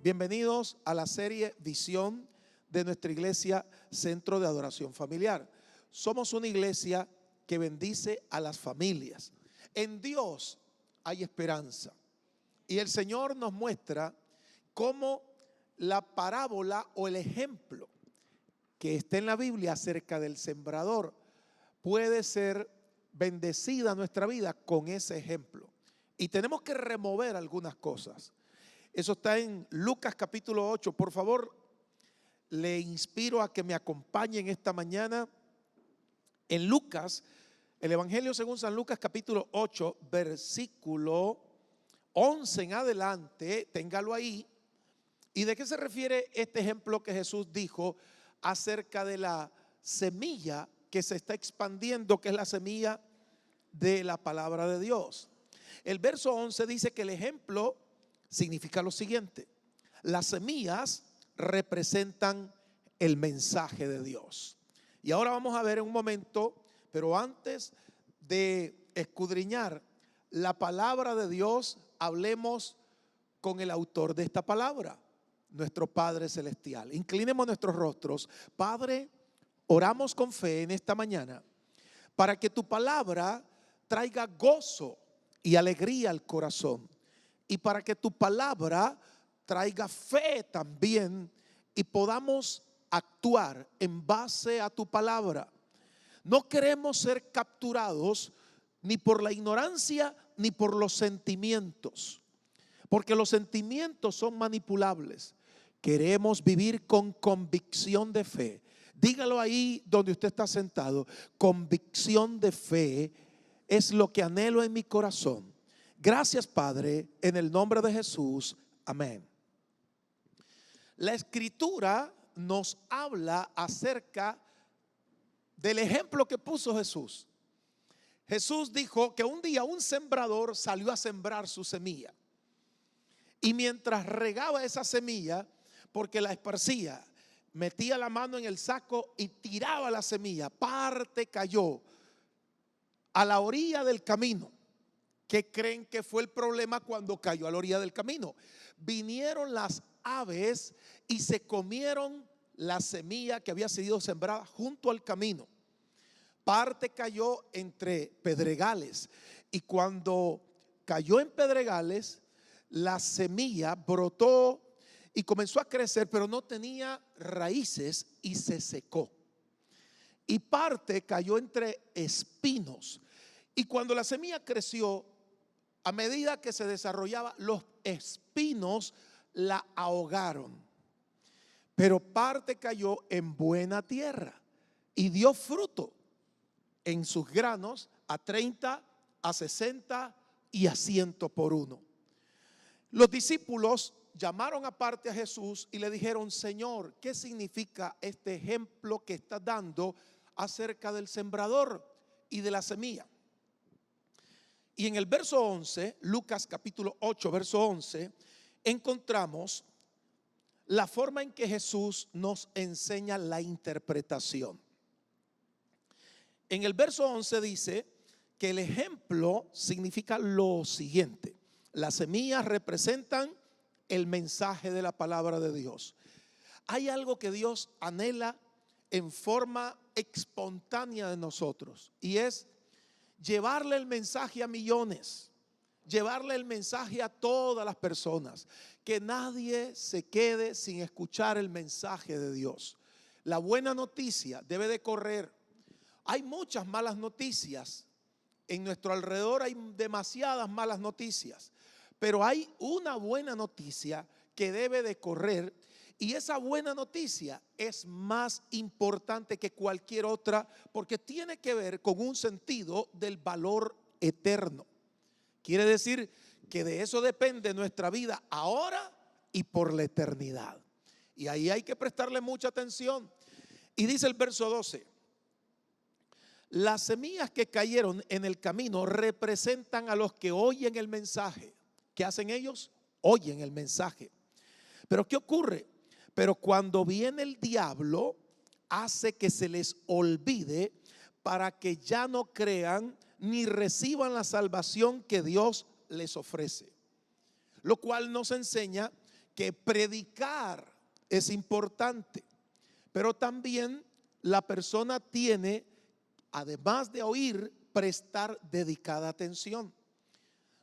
Bienvenidos a la serie Visión de nuestra iglesia Centro de Adoración Familiar. Somos una iglesia que bendice a las familias. En Dios hay esperanza. Y el Señor nos muestra cómo la parábola o el ejemplo que está en la Biblia acerca del sembrador puede ser bendecida nuestra vida con ese ejemplo. Y tenemos que remover algunas cosas. Eso está en Lucas capítulo 8. Por favor, le inspiro a que me acompañen esta mañana en Lucas, el Evangelio según San Lucas capítulo 8, versículo 11 en adelante. Téngalo ahí. ¿Y de qué se refiere este ejemplo que Jesús dijo acerca de la semilla que se está expandiendo, que es la semilla de la palabra de Dios? El verso 11 dice que el ejemplo significa lo siguiente: las semillas representan el mensaje de Dios. Y ahora vamos a ver en un momento, pero antes de escudriñar la palabra de Dios, hablemos con el autor de esta palabra, nuestro Padre Celestial. Inclinemos nuestros rostros. Padre, oramos con fe en esta mañana para que tu palabra traiga gozo y alegría al corazón, y para que tu palabra traiga fe también y podamos actuar en base a tu palabra. No queremos ser capturados ni por la ignorancia ni por los sentimientos, porque los sentimientos son manipulables. Queremos vivir con convicción de fe. Dígalo ahí donde usted está sentado: convicción de fe es lo que anhelo en mi corazón. Gracias, Padre, en el nombre de Jesús. Amén. La Escritura nos habla acerca del ejemplo que puso Jesús. Jesús dijo que un día un sembrador salió a sembrar su semilla. Y mientras regaba esa semilla, porque la esparcía, metía la mano en el saco y tiraba la semilla, parte cayó a la orilla del camino. ¿Qué creen que fue el problema cuando cayó a la orilla del camino? Vinieron las aves y se comieron la semilla que había sido sembrada junto al camino. Parte cayó entre pedregales, y cuando cayó en pedregales, la semilla brotó y comenzó a crecer, pero no tenía raíces y se secó. Y parte cayó entre espinos, y cuando la semilla creció, a medida que se desarrollaba, los espinos la ahogaron. Pero parte cayó en buena tierra y dio fruto en sus granos a 30, a 60 y a 100 por uno. Los discípulos llamaron aparte a Jesús y le dijeron: Señor, ¿qué significa este ejemplo que estás dando acerca del sembrador y de la semilla? Y en el verso 11, Lucas capítulo 8, verso 11, encontramos la forma en que Jesús nos enseña la interpretación. En el verso 11 dice que el ejemplo significa lo siguiente: las semillas representan el mensaje de la palabra de Dios. Hay algo que Dios anhela en forma espontánea de nosotros, y es llevarle el mensaje a millones, llevarle el mensaje a todas las personas, que nadie se quede sin escuchar el mensaje de Dios. La buena noticia debe de correr. Hay muchas malas noticias en nuestro alrededor, hay demasiadas malas noticias, pero hay una buena noticia que debe de correr. Y esa buena noticia es más importante que cualquier otra, porque tiene que ver con un sentido del valor eterno. Quiere decir que de eso depende nuestra vida ahora y por la eternidad. Y ahí hay que prestarle mucha atención. Y dice el verso 12: las semillas que cayeron en el camino representan a los que oyen el mensaje. ¿Qué hacen ellos? Oyen el mensaje. Pero ¿qué ocurre? Pero cuando viene el diablo, hace que se les olvide, para que ya no crean ni reciban la salvación que Dios les ofrece. Lo cual nos enseña que predicar es importante, pero también la persona tiene, además de oír, prestar dedicada atención.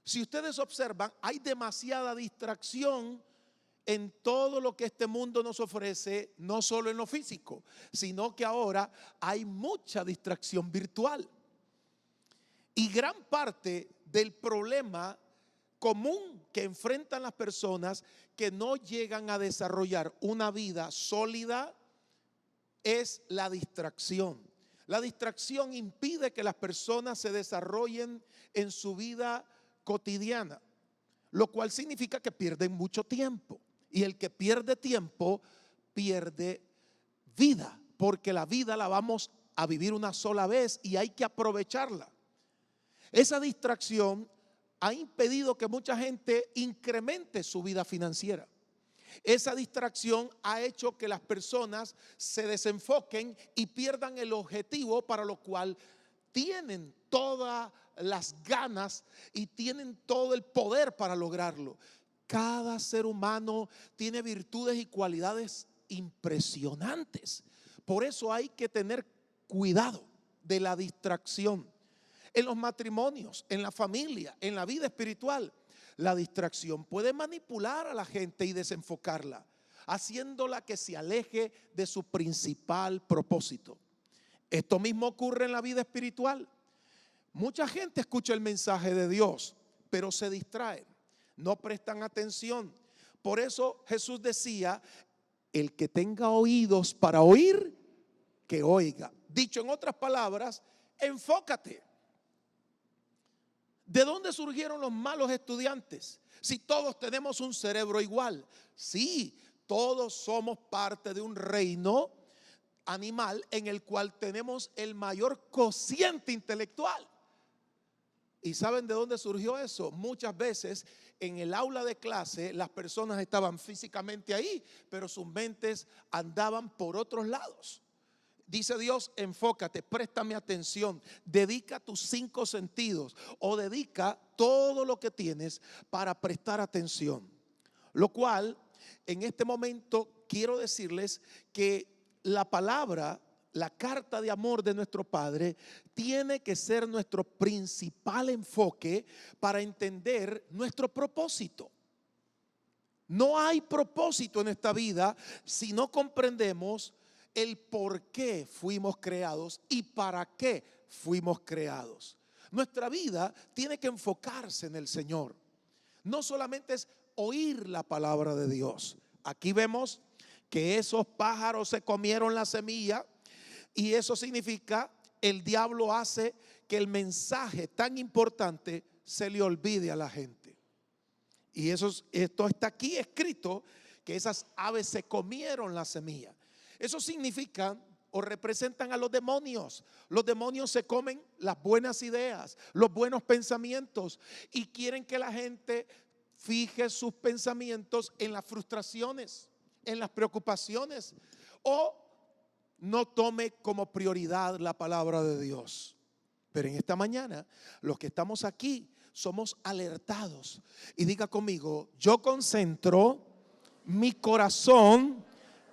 Si ustedes observan, hay demasiada distracción en todo lo que este mundo nos ofrece, no solo en lo físico, sino que ahora hay mucha distracción virtual. Y gran parte del problema común que enfrentan las personas que no llegan a desarrollar una vida sólida es la distracción. La distracción impide que las personas se desarrollen en su vida cotidiana, lo cual significa que pierden mucho tiempo. Y el que pierde tiempo pierde vida, porque la vida la vamos a vivir una sola vez y hay que aprovecharla. Esa distracción ha impedido que mucha gente incremente su vida financiera. Esa distracción ha hecho que las personas se desenfoquen y pierdan el objetivo para lo cual tienen todas las ganas y tienen todo el poder para lograrlo. Cada ser humano tiene virtudes y cualidades impresionantes. Por eso hay que tener cuidado de la distracción. En los matrimonios, en la familia, en la vida espiritual, la distracción puede manipular a la gente y desenfocarla, haciéndola que se aleje de su principal propósito. Esto mismo ocurre en la vida espiritual. Mucha gente escucha el mensaje de Dios, pero se distrae, no prestan atención. Por eso Jesús decía: el que tenga oídos para oír, que oiga. Dicho en otras palabras, enfócate. ¿De dónde surgieron los malos estudiantes? Si todos tenemos un cerebro igual. Sí, todos somos parte de un reino animal en el cual tenemos el mayor cociente intelectual. ¿Y saben de dónde surgió eso? Muchas veces en el aula de clase las personas estaban físicamente ahí, pero sus mentes andaban por otros lados. Dice Dios: enfócate, préstame atención, dedica tus 5 sentidos o dedica todo lo que tienes para prestar atención. Lo cual, en este momento quiero decirles que la palabra, la carta de amor de nuestro Padre, tiene que ser nuestro principal enfoque para entender nuestro propósito. No hay propósito en esta vida si no comprendemos el por qué fuimos creados y para qué fuimos creados. Nuestra vida tiene que enfocarse en el Señor. No solamente es oír la palabra de Dios. Aquí vemos que esos pájaros se comieron la semilla y eso significa el diablo hace que el mensaje tan importante se le olvide a la gente. Y esto está aquí escrito, que esas aves se comieron la semilla. Eso significa o representan a los demonios. Los demonios se comen las buenas ideas, los buenos pensamientos y quieren que la gente fije sus pensamientos en las frustraciones, en las preocupaciones o no tome como prioridad la palabra de Dios. Pero en esta mañana, los que estamos aquí somos alertados. Y diga conmigo: yo concentro mi corazón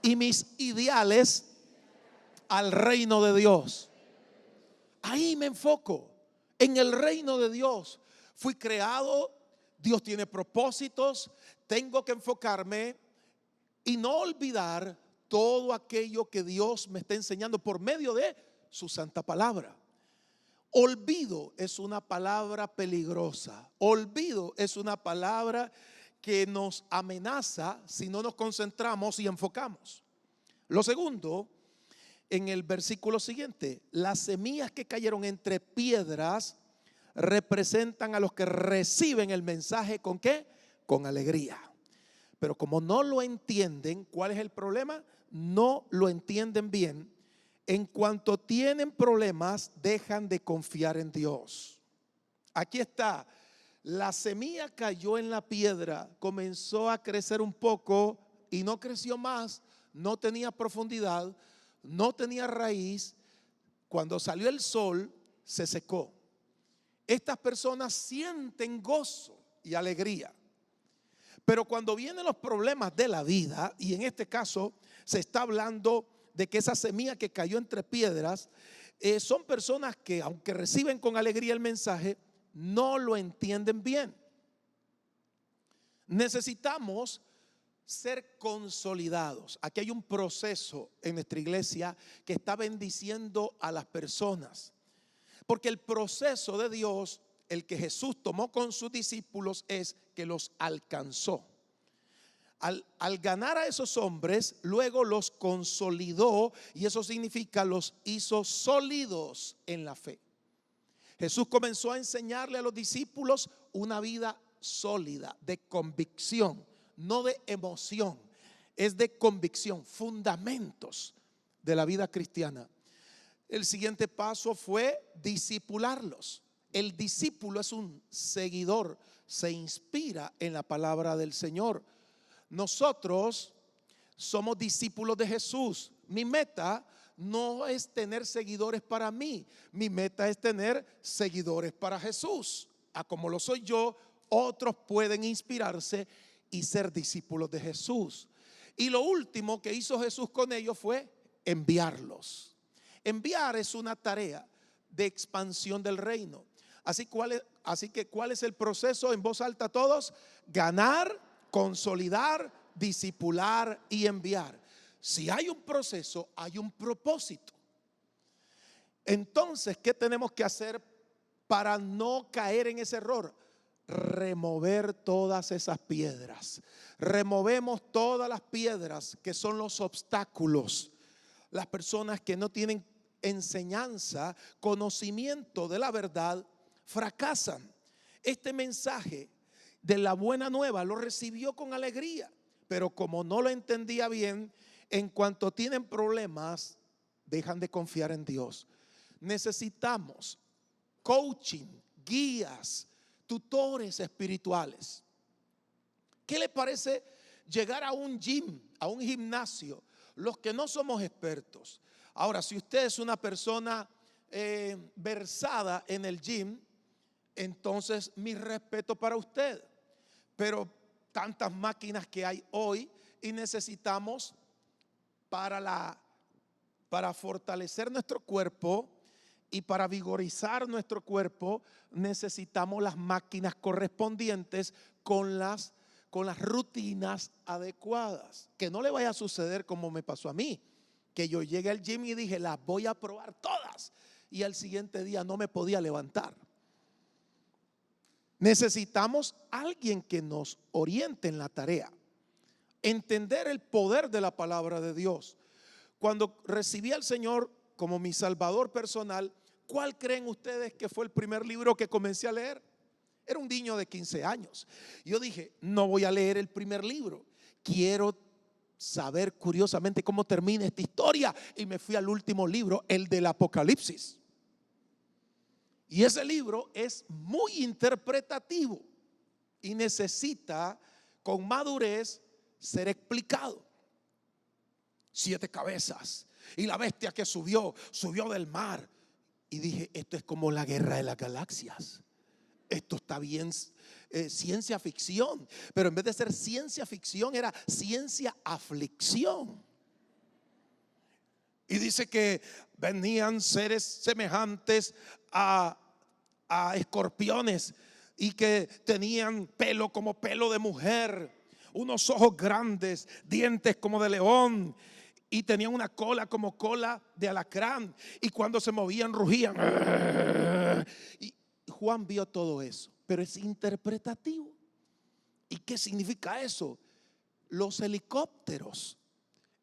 y mis ideales al reino de Dios. Ahí me enfoco, en el reino de Dios. Fui creado, Dios tiene propósitos, tengo que enfocarme y no olvidar todo aquello que Dios me está enseñando por medio de su santa palabra. Olvido es una palabra peligrosa. Olvido es una palabra que nos amenaza si no nos concentramos y enfocamos. Lo segundo, en el versículo siguiente, las semillas que cayeron entre piedras representan a los que reciben el mensaje ¿con qué? Con alegría. Pero como no lo entienden, ¿cuál es el problema? No lo entienden bien. En cuanto tienen problemas, dejan de confiar en Dios. Aquí está. La semilla cayó en la piedra, comenzó a crecer un poco y no creció más, no tenía profundidad, no tenía raíz. Cuando salió el sol, se secó. Estas personas sienten gozo y alegría, Pero cuando vienen los problemas de la vida, y en este caso se está hablando de que esa semilla que cayó entre piedras, son personas que aunque reciben con alegría el mensaje, no lo entienden bien. Necesitamos ser consolidados. Aquí hay un proceso en nuestra iglesia que está bendiciendo a las personas. Porque el proceso de Dios, el que Jesús tomó con sus discípulos, es que los alcanzó. Al ganar a esos hombres, luego los consolidó, y eso significa los hizo sólidos en la fe. Jesús comenzó a enseñarle a los discípulos una vida sólida, de convicción, no de emoción, es de convicción, fundamentos de la vida cristiana. El siguiente paso fue discipularlos. El discípulo es un seguidor, se inspira en la palabra del Señor. Nosotros somos discípulos de Jesús. Mi meta no es tener seguidores para mí, mi meta es tener seguidores para Jesús. Como lo soy yo, otros pueden inspirarse y ser discípulos de Jesús. Y lo último que hizo Jesús con ellos fue enviarlos. Enviar es una tarea de expansión del reino. Así que ¿cuál es el proceso? En voz alta todos: ganar, consolidar, discipular y enviar. Si hay un proceso, hay un propósito. Entonces, ¿qué tenemos que hacer para no caer en ese error? Remover todas esas piedras. Removemos todas las piedras que son los obstáculos. Las personas que no tienen enseñanza, conocimiento de la verdad, fracasan. Este mensaje de la buena nueva lo recibió con alegría, pero como no lo entendía bien, en cuanto tienen problemas, dejan de confiar en Dios. Necesitamos coaching, guías, tutores espirituales. ¿Qué le parece llegar a un gym, a un gimnasio? Los que no somos expertos. Ahora, si usted es una persona versada en el gym, entonces mi respeto para usted. Pero tantas máquinas que hay hoy, y necesitamos para fortalecer nuestro cuerpo y para vigorizar nuestro cuerpo, necesitamos las máquinas correspondientes con las rutinas adecuadas. Que no le vaya a suceder como me pasó a mí, que yo llegué al gym y dije, las voy a probar todas, y al siguiente día no me podía levantar. Necesitamos alguien que nos oriente en la tarea. Entender el poder de la palabra de Dios. Cuando recibí al Señor como mi Salvador personal, ¿cuál creen ustedes que fue el primer libro que comencé a leer? Era un niño de 15 años. Yo dije, no voy a leer el primer libro, quiero saber curiosamente cómo termina esta historia. Y me fui al último libro, el del Apocalipsis. Y ese libro es muy interpretativo y necesita con madurez ser explicado. 7 cabezas y la bestia que subió del mar. Y dije, esto es como la guerra de las galaxias. Esto está bien, ciencia ficción. Pero en vez de ser ciencia ficción, era ciencia aflicción. Y dice que venían seres semejantes a escorpiones, y que tenían pelo como pelo de mujer, unos ojos grandes, dientes como de león, y tenían una cola como cola de alacrán, y cuando se movían rugían. Y Juan vio todo eso, pero es interpretativo. ¿Y qué significa eso? Los helicópteros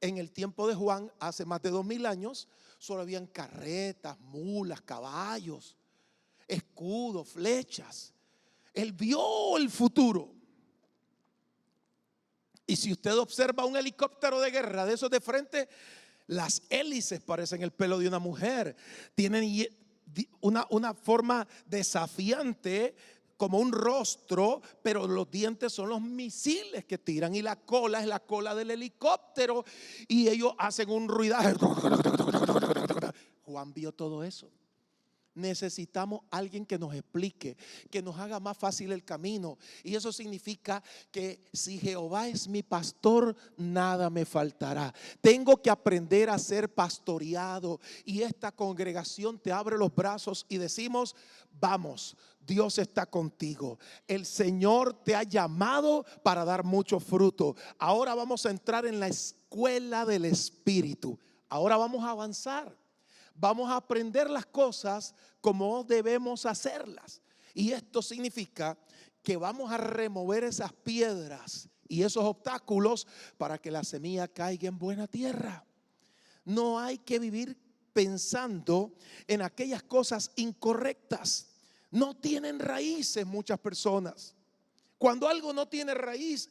en el tiempo de Juan, hace más de 2000 años, solo habían carretas, mulas, caballos, escudos, flechas. Él vio el futuro. Y si usted observa un helicóptero de guerra de esos de frente, las hélices parecen el pelo de una mujer. Tienen una forma desafiante, como un rostro, pero los dientes son los misiles que tiran, y la cola es la cola del helicóptero, y ellos hacen un ruidaje. Juan vio todo eso. necesitamos alguien que nos explique, que nos haga más fácil el camino. Y eso significa que si Jehová es mi pastor, nada me faltará. Tengo que aprender a ser pastoreado. Y esta congregación te abre los brazos y decimos: vamos, Dios está contigo. El Señor te ha llamado para dar mucho fruto. Ahora vamos a entrar en la escuela del Espíritu. Ahora vamos a avanzar. Vamos a aprender las cosas como debemos hacerlas. Y esto significa que vamos a remover esas piedras y esos obstáculos para que la semilla caiga en buena tierra. No hay que vivir pensando en aquellas cosas incorrectas. No tienen raíces muchas personas. Cuando algo no tiene raíz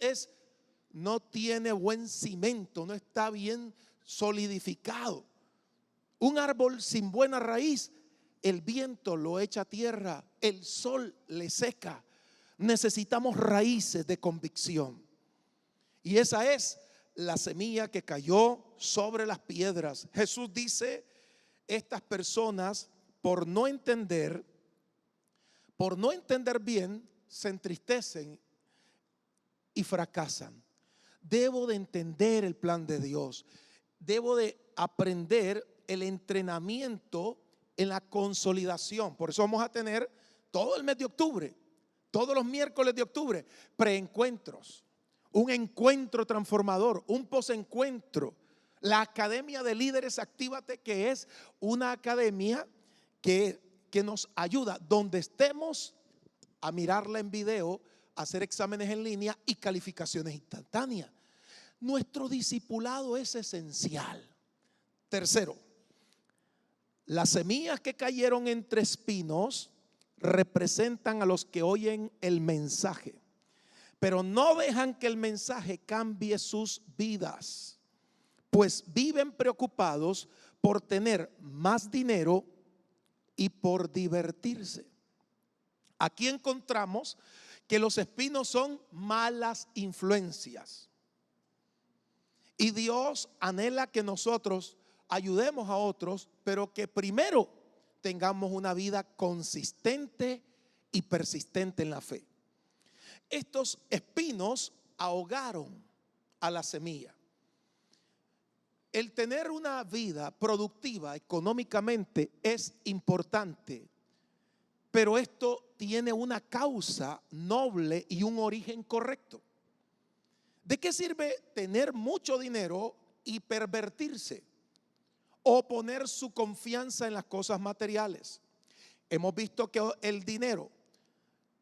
no tiene buen cimento, no está bien solidificado. Un árbol sin buena raíz, el viento lo echa a tierra, el sol le seca. Necesitamos raíces de convicción. Y esa es la semilla que cayó sobre las piedras. Jesús dice: estas personas, por no entender bien, se entristecen y fracasan. Debo de entender el plan de Dios. Debo de aprender el entrenamiento en la consolidación. Por eso vamos a tener todo el mes de octubre, todos los miércoles de octubre, preencuentros, un encuentro transformador, un posencuentro. La Academia de Líderes Actívate, que es una academia que nos ayuda donde estemos a mirarla en video, a hacer exámenes en línea y calificaciones instantáneas. Nuestro discipulado es esencial. Tercero, las semillas que cayeron entre espinos representan a los que oyen el mensaje, pero no dejan que el mensaje cambie sus vidas, pues viven preocupados por tener más dinero y por divertirse. Aquí encontramos que los espinos son malas influencias. Y Dios anhela que nosotros ayudemos a otros, pero que primero tengamos una vida consistente y persistente en la fe. Estos espinos ahogaron a la semilla. El tener una vida productiva económicamente es importante, pero esto tiene una causa noble y un origen correcto. ¿De qué sirve tener mucho dinero y pervertirse o poner su confianza en las cosas materiales? Hemos visto que el dinero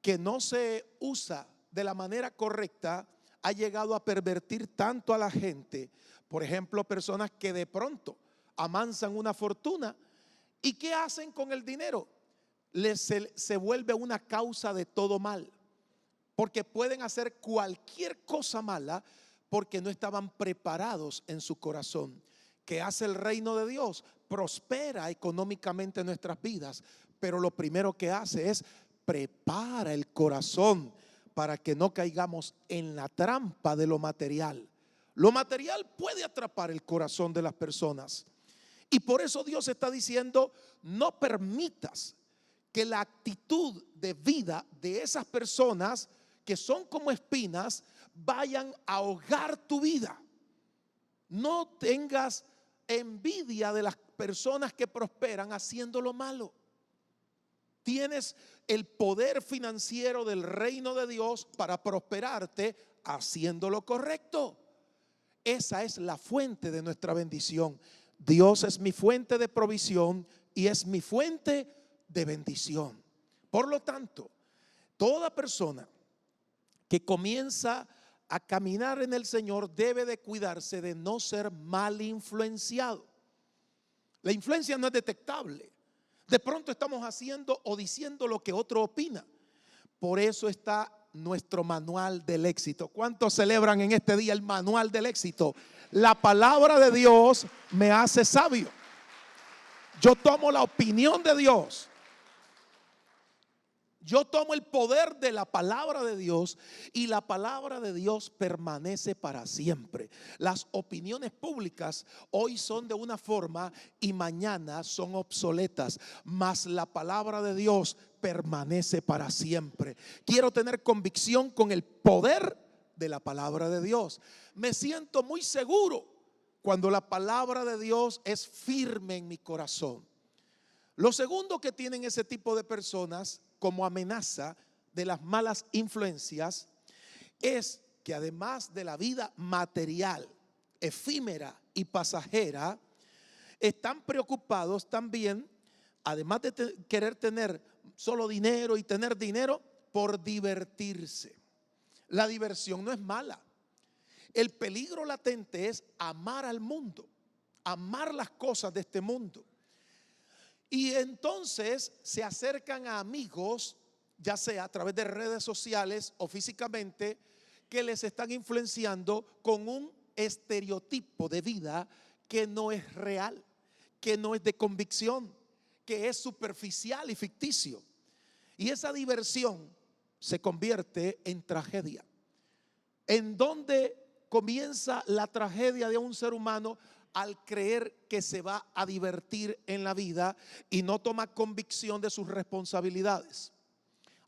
que no se usa de la manera correcta ha llegado a pervertir tanto a la gente. Por ejemplo, personas que de pronto amansan una fortuna y ¿qué hacen con el dinero? Se vuelve una causa de todo mal, porque pueden hacer cualquier cosa mala porque no estaban preparados en su corazón. ¿Qué hace el reino de Dios? Prospera económicamente en nuestras vidas, pero lo primero que hace es prepara el corazón para que no caigamos en la trampa de lo material. Lo material puede atrapar el corazón de las personas, y por eso Dios está diciendo: no permitas que la actitud de vida de esas personas que son como espinas vayan a ahogar tu vida. No tengas envidia de las personas que prosperan haciendo lo malo. Tienes el poder financiero del reino de Dios para prosperarte haciendo lo correcto. Esa es la fuente de nuestra bendición. Dios es mi fuente de provisión y es mi fuente de bendición. Por lo tanto, toda persona que comienza a caminar en el Señor debe de cuidarse de no ser mal influenciado. La influencia no es detectable. De pronto estamos haciendo o diciendo lo que otro opina. Por eso está nuestro manual del éxito. ¿Cuántos celebran en este día el manual del éxito? La palabra de Dios me hace sabio. Yo tomo la opinión de Dios. Yo tomo el poder de la palabra de Dios y la palabra de Dios permanece para siempre. Las opiniones públicas hoy son de una forma y mañana son obsoletas, mas la palabra de Dios permanece para siempre. Quiero tener convicción con el poder de la palabra de Dios. Me siento muy seguro cuando la palabra de Dios es firme en mi corazón. Lo segundo que tienen ese tipo de personas como amenaza de las malas influencias es que además de la vida material, efímera y pasajera, están preocupados también, además de querer tener solo dinero y tener dinero, por divertirse. La diversión no es mala. El peligro latente es amar al mundo, amar las cosas de este mundo. Y entonces se acercan a amigos, ya sea a través de redes sociales o físicamente, que les están influenciando con un estereotipo de vida que no es real, que no es de convicción, que es superficial y ficticio. Y esa diversión se convierte en tragedia. ¿En dónde comienza la tragedia de un ser humano? Al creer que se va a divertir en la vida y no toma convicción de sus responsabilidades.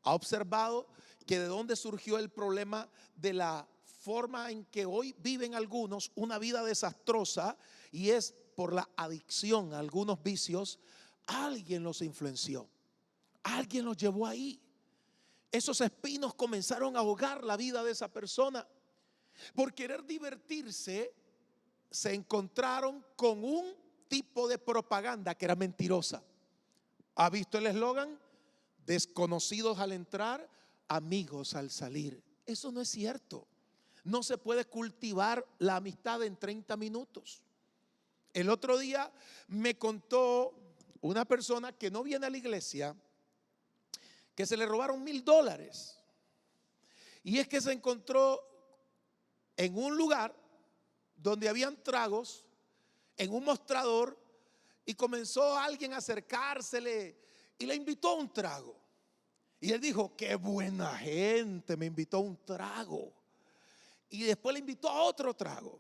¿Ha observado que de dónde surgió el problema de la forma en que hoy viven algunos una vida desastrosa? Y es por la adicción a algunos vicios. Alguien los influenció, alguien los llevó ahí. Esos espinos comenzaron a ahogar la vida de esa persona. Por querer divertirse, se encontraron con un tipo de propaganda que era mentirosa. ¿Ha visto el eslogan? Desconocidos al entrar, amigos al salir. Eso no es cierto. No se puede cultivar la amistad en 30 minutos. El otro día me contó una persona que no viene a la iglesia que se le robaron $1,000. Y es que se encontró en un lugar donde habían tragos, en un mostrador, y comenzó alguien a acercársele y le invitó a un trago. Y él dijo: qué buena gente, me invitó a un trago. Y después le invitó a otro trago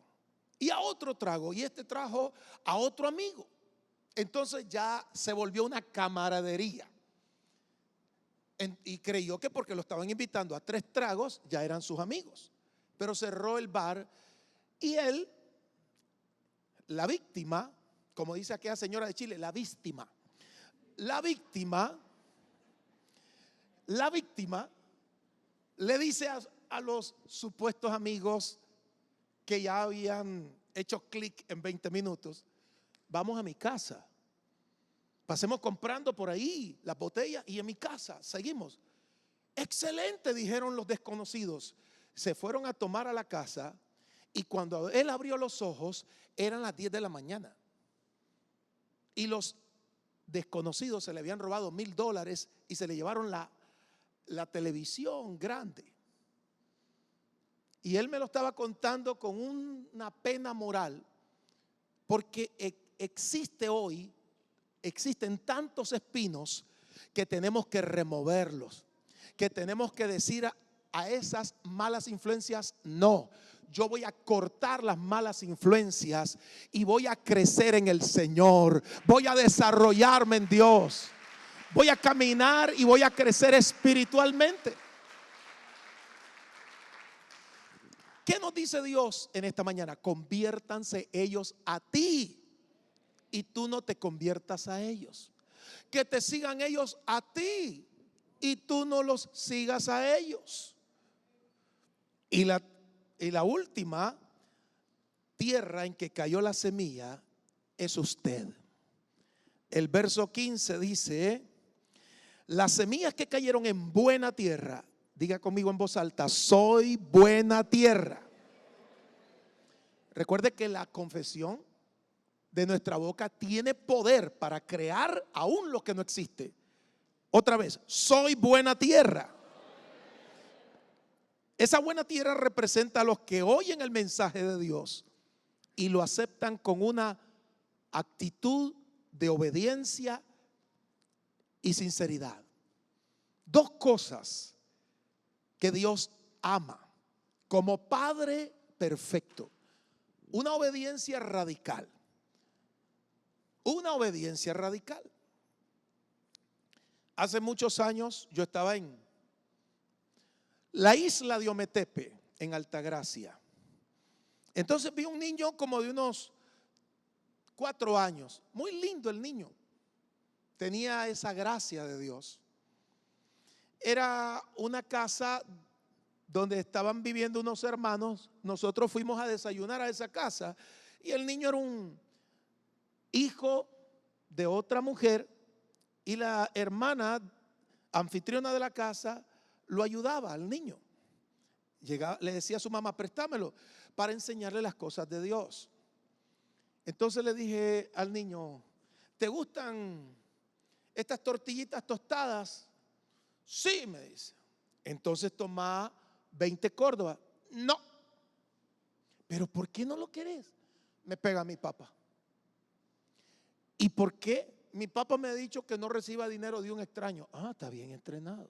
y a otro trago, y este trajo a otro amigo. Entonces ya se volvió una camaradería. Y creyó que porque lo estaban invitando a 3 tragos ya eran sus amigos. Pero cerró el bar. Y él, la víctima, como dice aquella señora de Chile, la víctima le dice a los supuestos amigos que ya habían hecho clic en 20 minutos: vamos a mi casa, pasemos comprando por ahí las botellas y en mi casa seguimos. Excelente, dijeron los desconocidos. Se fueron a tomar a la casa. Y cuando él abrió los ojos, eran las 10 de la mañana. Y los desconocidos se le habían robado $1,000 y se le llevaron la televisión grande. Y él me lo estaba contando con una pena moral, porque existen tantos espinos que tenemos que removerlos, que tenemos que decir a esas malas influencias: no. Yo voy a cortar las malas influencias y voy a crecer en el Señor. Voy a desarrollarme en Dios. Voy a caminar y voy a crecer espiritualmente. ¿Qué nos dice Dios en esta mañana? Conviértanse ellos a ti y tú no te conviertas a ellos. Que te sigan ellos a ti y tú no los sigas a ellos. Y la última tierra en que cayó la semilla es usted. El verso 15 dice: las semillas que cayeron en buena tierra, diga conmigo en voz alta: soy buena tierra. Recuerde que la confesión de nuestra boca tiene poder para crear aún lo que no existe. Otra vez: soy buena tierra. Esa buena tierra representa a los que oyen el mensaje de Dios y lo aceptan con una actitud de obediencia y sinceridad. dos cosas que Dios ama como Padre perfecto. Una obediencia radical. Una obediencia radical. Hace muchos años yo estaba en la isla de Ometepe, en Altagracia. Entonces vi un niño como de unos 4 años. Muy lindo el niño. Tenía esa gracia de Dios. Era una casa donde estaban viviendo unos hermanos. Nosotros fuimos a desayunar a esa casa y el niño era un hijo de otra mujer y la hermana anfitriona de la casa lo ayudaba al niño. Llegaba, le decía a su mamá, préstamelo para enseñarle las cosas de Dios. Entonces le dije al niño, ¿te gustan estas tortillitas tostadas? Sí, me dice. Entonces toma 20 córdobas. No. ¿Pero por qué no lo querés? Me pega mi papá. ¿Y por qué? Mi papá me ha dicho que no reciba dinero de un extraño. Ah, está bien entrenado.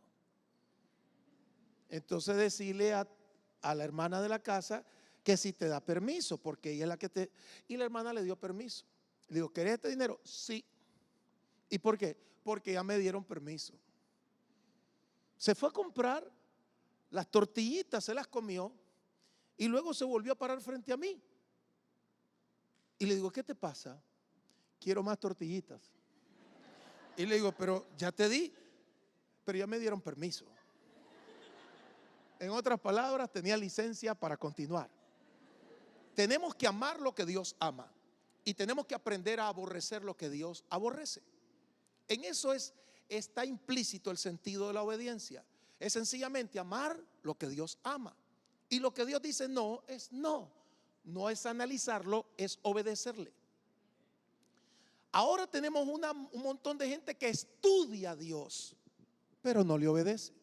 Entonces decirle a la hermana de la casa que si te da permiso, porque ella es la que te... Y la hermana le dio permiso. Le digo, ¿querés este dinero? Sí. ¿Y por qué? Porque ya me dieron permiso. Se fue a comprar las tortillitas, se las comió y luego se volvió a parar frente a mí. Y le digo, ¿qué te pasa? Quiero más tortillitas. Y le digo, pero ya te di, pero ya me dieron permiso. En otras palabras, tenía licencia para continuar. Tenemos que amar lo que Dios ama y tenemos que aprender a aborrecer lo que Dios aborrece. En eso está implícito el sentido de la obediencia. Es sencillamente amar lo que Dios ama. Y lo que Dios dice no es no. No es analizarlo, es obedecerle. Ahora tenemos un montón de gente que estudia a Dios, pero no le obedece.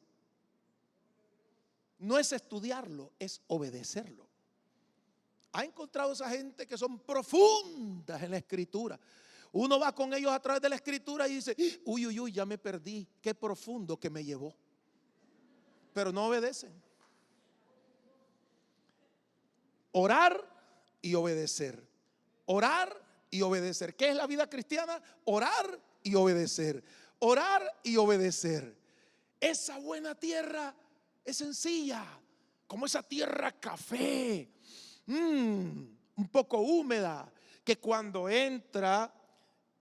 No es estudiarlo, es obedecerlo. ¿Ha encontrado esa gente que son profundas en la escritura? Uno va con ellos a través de la escritura y dice, uy, uy, uy, ya me perdí, qué profundo que me llevó. Pero no obedecen. Orar y obedecer. Orar y obedecer. ¿Qué es la vida cristiana? Orar y obedecer. Orar y obedecer. Esa buena tierra es sencilla, como esa tierra café, un poco húmeda, que cuando entra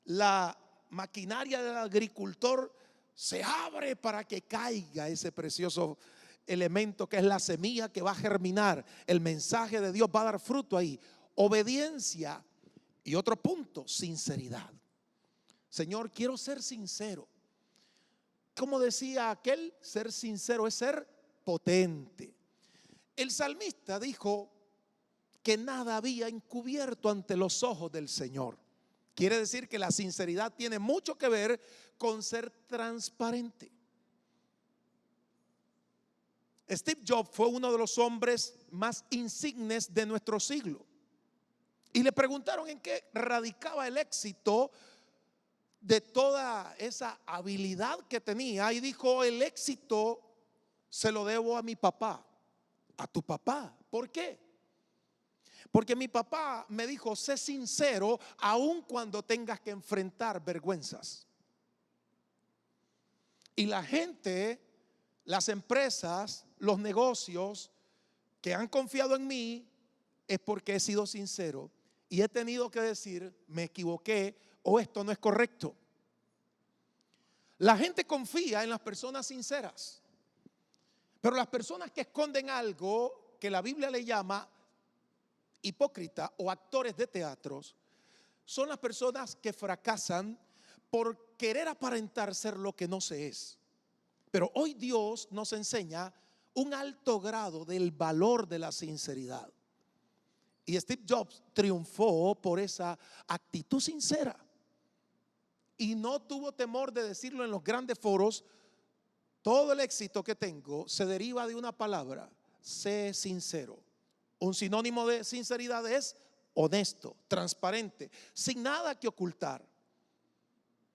la maquinaria del agricultor se abre para que caiga ese precioso elemento que es la semilla que va a germinar. El mensaje de Dios va a dar fruto ahí. Obediencia. Y otro punto, sinceridad. Señor, quiero ser sincero. Como decía aquel, ser sincero es ser potente. El salmista dijo que nada había encubierto ante los ojos del Señor. Quiere decir que la sinceridad tiene mucho que ver con ser transparente. Steve Jobs fue uno de los hombres más insignes de nuestro siglo. Y le preguntaron en qué radicaba el éxito de toda esa habilidad que tenía. Y dijo, el éxito se lo debo a mi papá. A tu papá. ¿Por qué? Porque mi papá me dijo, sé sincero aun cuando tengas que enfrentar vergüenzas. Y la gente, las empresas, los negocios que han confiado en mí es porque he sido sincero y he tenido que decir, me equivoqué o esto no es correcto. La gente confía en las personas sinceras, pero las personas que esconden algo que la Biblia le llama hipócrita o actores de teatros son las personas que fracasan por querer aparentar ser lo que no se es. Pero hoy Dios nos enseña un alto grado del valor de la sinceridad. Y Steve Jobs triunfó por esa actitud sincera. Y no tuvo temor de decirlo en los grandes foros. Todo el éxito que tengo se deriva de una palabra: sé sincero. Un sinónimo de sinceridad es honesto, transparente, sin nada que ocultar.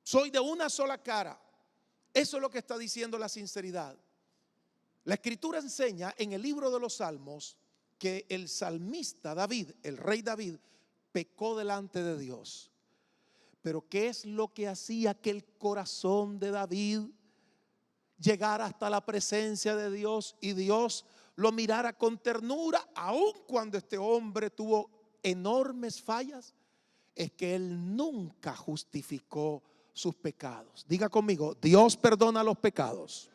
Soy de una sola cara. Eso es lo que está diciendo la sinceridad. La Escritura enseña en el libro de los Salmos que el salmista David, el rey David, pecó delante de Dios. Pero ¿qué es lo que hacía que el corazón de David llegara hasta la presencia de Dios y Dios lo mirara con ternura, aun cuando este hombre tuvo enormes fallas? Es que él nunca justificó sus pecados. Diga conmigo, Dios perdona los pecados,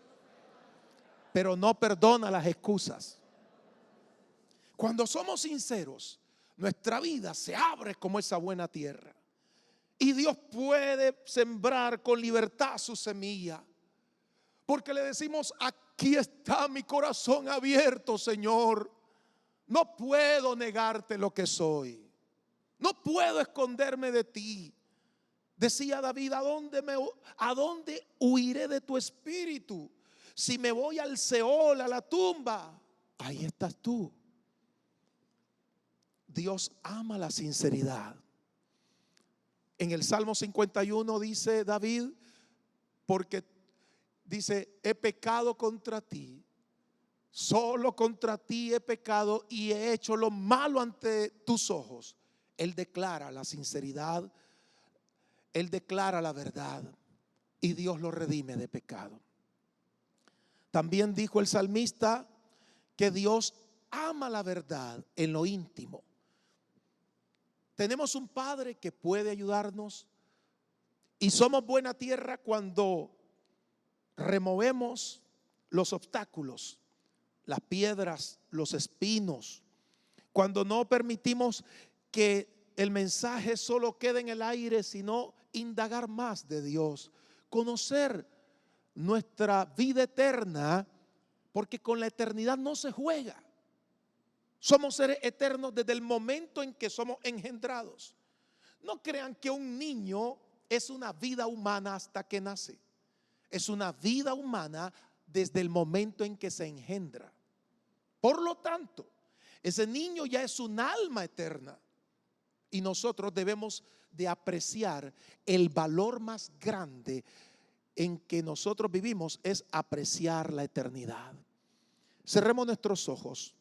pero no perdona las excusas. Cuando somos sinceros, nuestra vida se abre como esa buena tierra y Dios puede sembrar con libertad su semilla, porque le decimos: aquí está mi corazón abierto, Señor. No puedo negarte lo que soy, no puedo esconderme de ti. Decía David: ¿a dónde huiré de tu espíritu? Si me voy al Seol, a la tumba, ahí estás tú. Dios ama la sinceridad. En el Salmo 51 dice David, porque dice: he pecado contra ti, solo contra ti he pecado y he hecho lo malo ante tus ojos. Él declara la sinceridad, él declara la verdad y Dios lo redime de pecado. También dijo el salmista que Dios ama la verdad en lo íntimo. Tenemos un Padre que puede ayudarnos y somos buena tierra cuando removemos los obstáculos, las piedras, los espinos, cuando no permitimos que el mensaje solo quede en el aire, sino indagar más de Dios, conocer nuestra vida eterna, porque con la eternidad no se juega. Somos seres eternos desde el momento en que somos engendrados. No crean que un niño es una vida humana hasta que nace. Es una vida humana desde el momento en que se engendra. Por lo tanto, ese niño ya es un alma eterna. Y nosotros debemos de apreciar el valor más grande en que nosotros vivimos, es apreciar la eternidad. Cerremos nuestros ojos.